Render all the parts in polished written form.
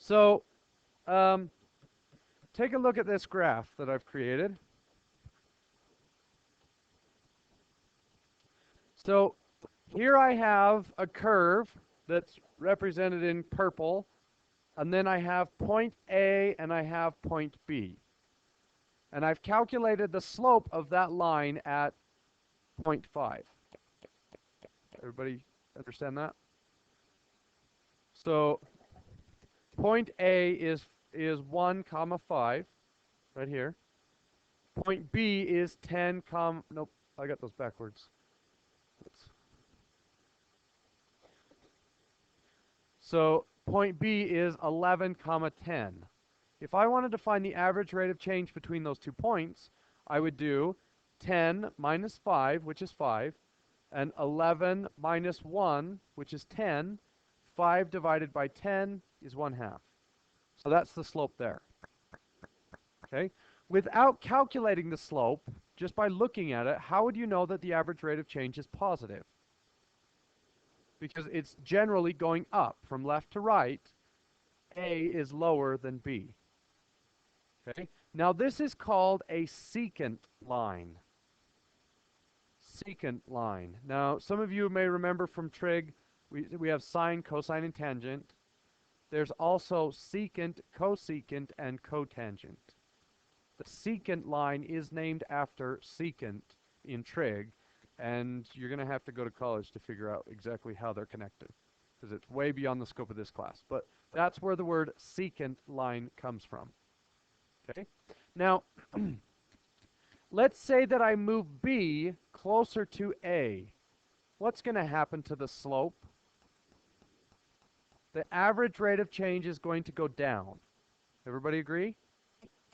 So um, take a look at this graph that I've created. So here I have a curve that's represented in purple, and then I have point A and I have point B. And I've calculated the slope of that line at 0.5. Everybody understand that? So point A is 1 comma 5 right here. Point B is 10 comma, nope, I got those backwards. Oops. So point B is 11 comma 10. If I wanted to find the average rate of change between those 2 points, I would do 10 minus 5, which is 5, and 11 minus 1, which is 10. 5 divided by 10 is 1/2. So that's the slope there. Okay? Without calculating the slope, just by looking at it, how would you know that the average rate of change is positive? Because it's generally going up from left to right. A is lower than B. Okay? Now this is called a secant line. Secant line. Now some of you may remember from trig, we have sine, cosine, and tangent. There's also secant, cosecant, and cotangent. The secant line is named after secant in trig, and you're going to have to go to college to figure out exactly how they're connected, because it's way beyond the scope of this class. But that's where the word secant line comes from. Okay? Now, let's say that I move B closer to A. What's going to happen to the slope? The average rate of change is going to go down. Everybody agree?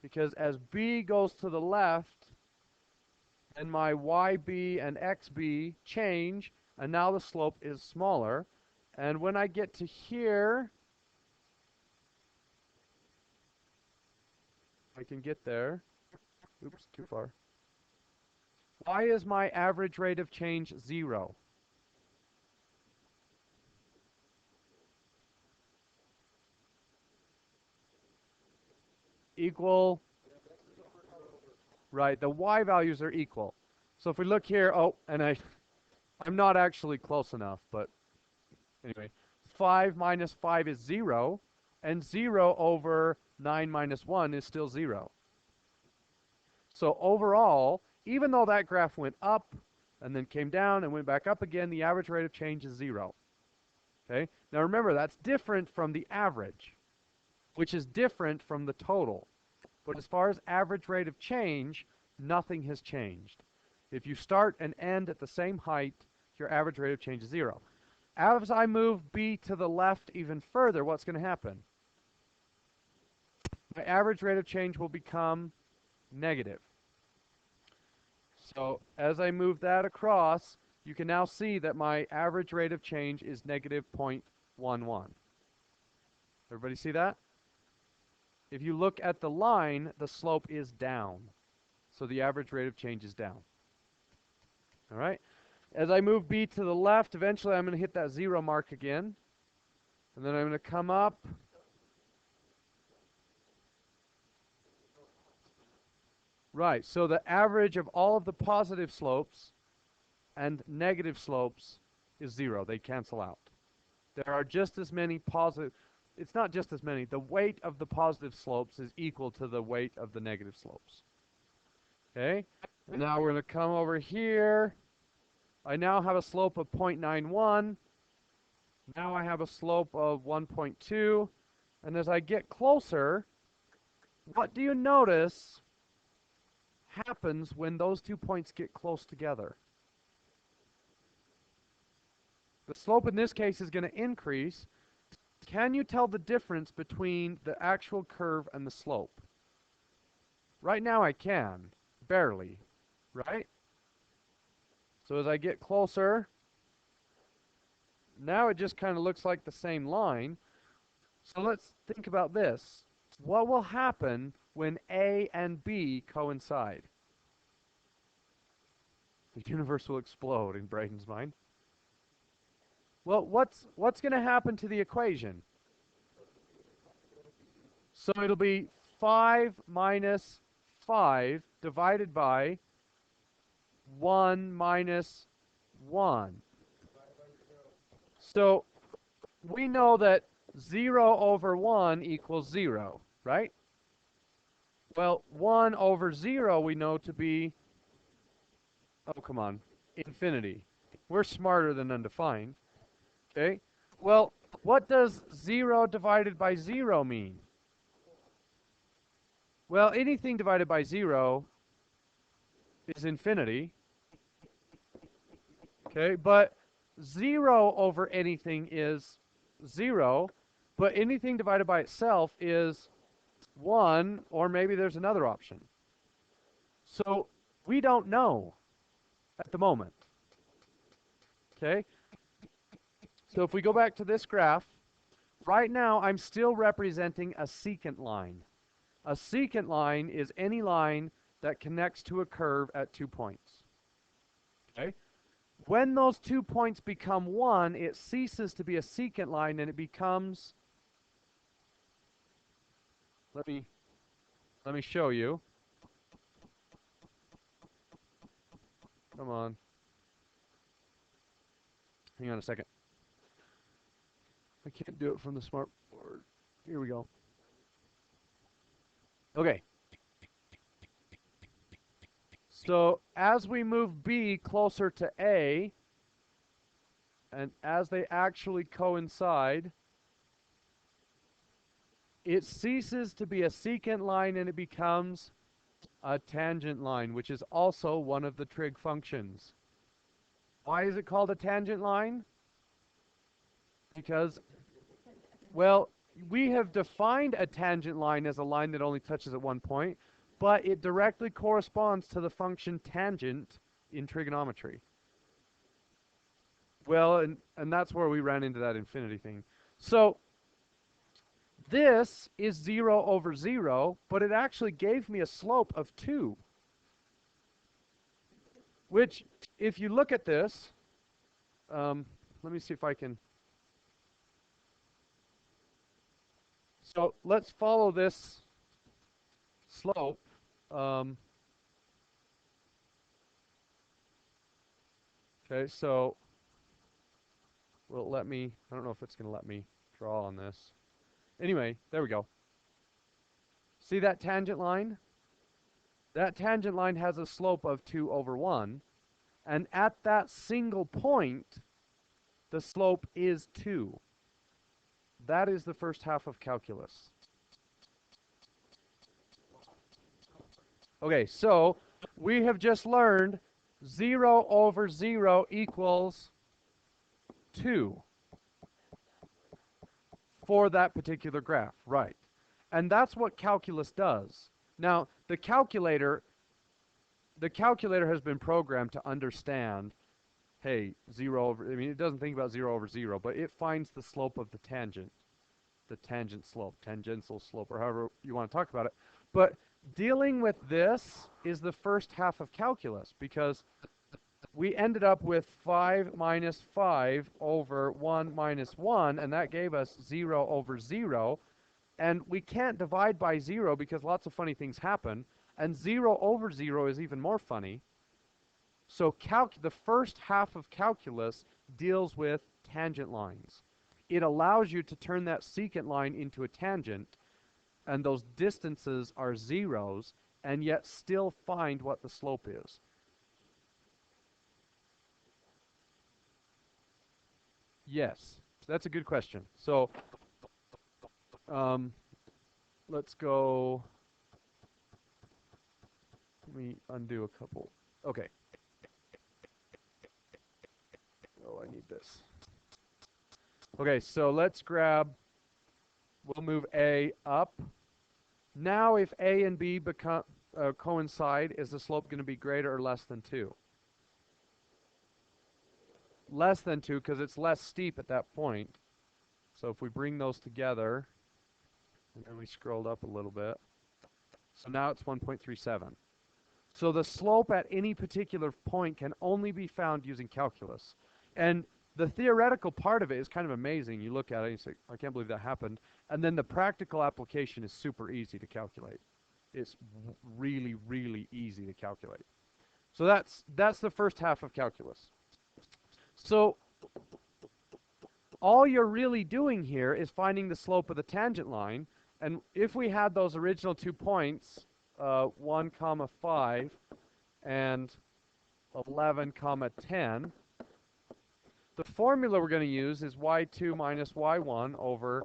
Because as B goes to the left, and my YB and XB change, and now the slope is smaller. And when I get to here, I can get there. Oops, too far. Why is my average rate of change 0? Equal, right, the Y values are equal. So if we look here, oh, and I'm not actually close enough, but anyway, 5 minus 5 is 0, and 0 over 9 minus 1 is still 0. So overall, even though that graph went up and then came down and went back up again, the average rate of change is 0. Okay? Now remember, that's different from the average, which is different from the total. But as far as average rate of change, nothing has changed. If you start and end at the same height, your average rate of change is 0. As I move B to the left even further, what's going to happen? My average rate of change will become negative. So as I move that across, you can now see that my average rate of change is negative 0.11. Everybody see that? If you look at the line, the slope is down. So the average rate of change is down. All right? As I move B to the left, eventually I'm going to hit that 0 mark again. And then I'm going to come up. Right, so the average of all of the positive slopes and negative slopes is 0. They cancel out. There are just as many positive, it's not just as many, the weight of the positive slopes is equal to the weight of the negative slopes. Okay, and now we're going to come over here. I now have a slope of 0.91. Now I have a slope of 1.2. And as I get closer, what do you notice happens when those 2 points get close together? The slope in this case is going to increase. Can you tell the difference between the actual curve and the slope? Right now I can, barely, right? So as I get closer, now it just kind of looks like the same line. So let's think about this. What will happen when A and B coincide? The universe will explode in Braden's mind. Well, what's going to happen to the equation? So it'll be 5 minus 5 divided by 1 minus 1. So we know that 0 over 1 equals 0, right? Well, 1 over 0 we know to be, oh, come on, infinity. We're smarter than undefined, okay? Well, what does 0 divided by 0 mean? Well, anything divided by 0 is infinity, okay? But 0 over anything is 0, but anything divided by itself is 1, or maybe there's another option. So we don't know at the moment, okay? So if we go back to this graph, right now I'm still representing a secant line. A secant line is any line that connects to a curve at 2 points, okay? When those 2 points become 1, it ceases to be a secant line and it becomes, let me show you. Come on. Hang on a second. I can't do it from the smart board. Here we go. Okay. So as we move B closer to A, and as they actually coincide, it ceases to be a secant line and it becomes a tangent line, which is also one of the trig functions. Why is it called a tangent line? Because, well, we have defined a tangent line as a line that only touches at one point, but it directly corresponds to the function tangent in trigonometry. Well, and that's where we ran into that infinity thing. So this is 0 over 0, but it actually gave me a slope of 2. Which, if you look at this, let me see if I can. So let's follow this slope. Okay, so will it let me? I don't know if it's going to let me draw on this. Anyway, there we go. See that tangent line? That tangent line has a slope of 2 over 1. And at that single point, the slope is 2. That is the first half of calculus. Okay, so we have just learned 0 over 0 equals 2 for that particular graph, right? And that's what calculus does. Now, the calculator has been programmed to understand, hey, 0 over, I mean, it doesn't think about 0 over 0, but it finds the slope of the tangent slope, tangential slope, or however you want to talk about it. But dealing with this is the first half of calculus, because we ended up with 5 minus 5 over 1 minus 1, and that gave us 0 over 0. And we can't divide by 0 because lots of funny things happen. And 0 over 0 is even more funny. So the first half of calculus deals with tangent lines. It allows you to turn that secant line into a tangent, and those distances are zeros, and yet still find what the slope is. Yes, that's a good question. So let's go. Let me undo a couple. Okay. Oh, I need this. Okay, so let's grab, we'll move A up. Now if A and B become coincide, is the slope going to be greater or less than 2? Less than 2, because it's less steep at that point. So if we bring those together, and then we scrolled up a little bit, so now it's 1.37. So the slope at any particular point can only be found using calculus. And The theoretical part of it is kind of amazing. You look at it and you say, I can't believe that happened. And then the practical application is super easy to calculate. It's really, really easy to calculate. So that's the first half of calculus. So all you're really doing here is finding the slope of the tangent line. And if we had those original 2 points, 1 comma 5 and 11 comma 10, the formula we're going to use is y2 minus y1 over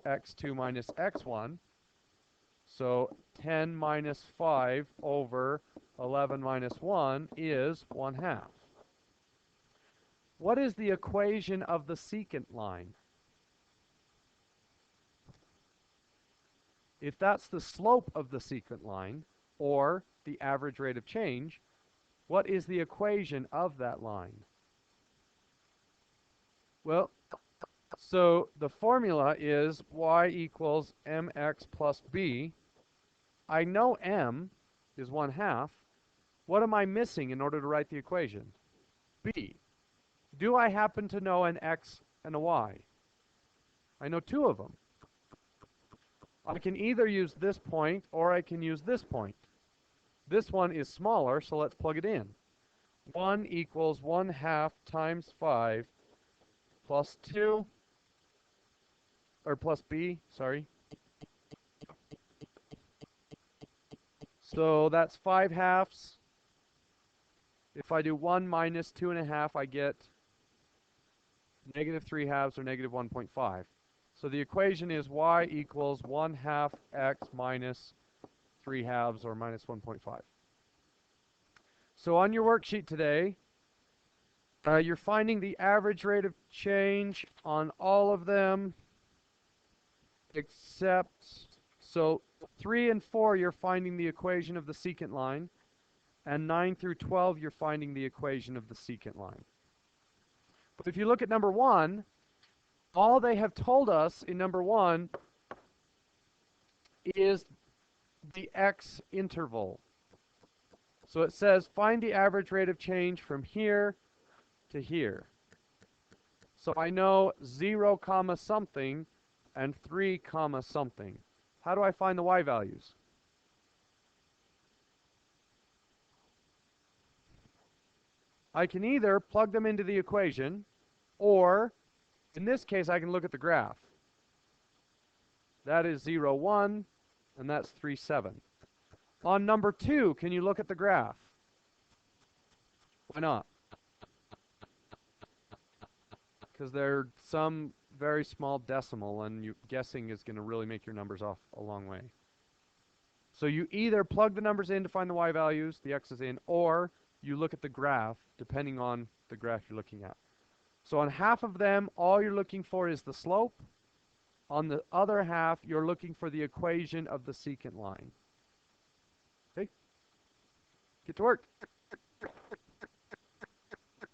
x2 minus x1. So 10 minus 5 over 11 minus 1 is 1/2. What is the equation of the secant line? If that's the slope of the secant line, or the average rate of change, what is the equation of that line? Well, so the formula is y equals mx plus b. I know m is 1/2. What am I missing in order to write the equation? B. Do I happen to know an x and a y? I know 2 of them. I can either use this point or I can use this point. This one is smaller, so let's plug it in. 1 equals 1/2 times 5 plus 2, or plus b, sorry. So that's 5/2. If I do 1 minus 2.5, I get negative 3/2 or negative 1.5. So the equation is y equals 1/2 x minus 3/2 or minus 1.5. So on your worksheet today, you're finding the average rate of change on all of them, except, so 3 and 4, you're finding the equation of the secant line, and 9 through 12, you're finding the equation of the secant line. But if you look at number 1, all they have told us in number 1 is the x interval. So it says find the average rate of change from here to here. So I know 0 comma something and 3 comma something. How do I find the y values? I can either plug them into the equation, or in this case I can look at the graph. That is 0, 1, and that's 3, 7. On number 2, can you look at the graph? Why not? Because they're some very small decimal, and guessing is going to really make your numbers off a long way. So you either plug the numbers in to find the y values, the x's in, or you look at the graph, depending on the graph you're looking at. So on half of them, all you're looking for is the slope. On the other half, you're looking for the equation of the secant line. Okay? Get to work.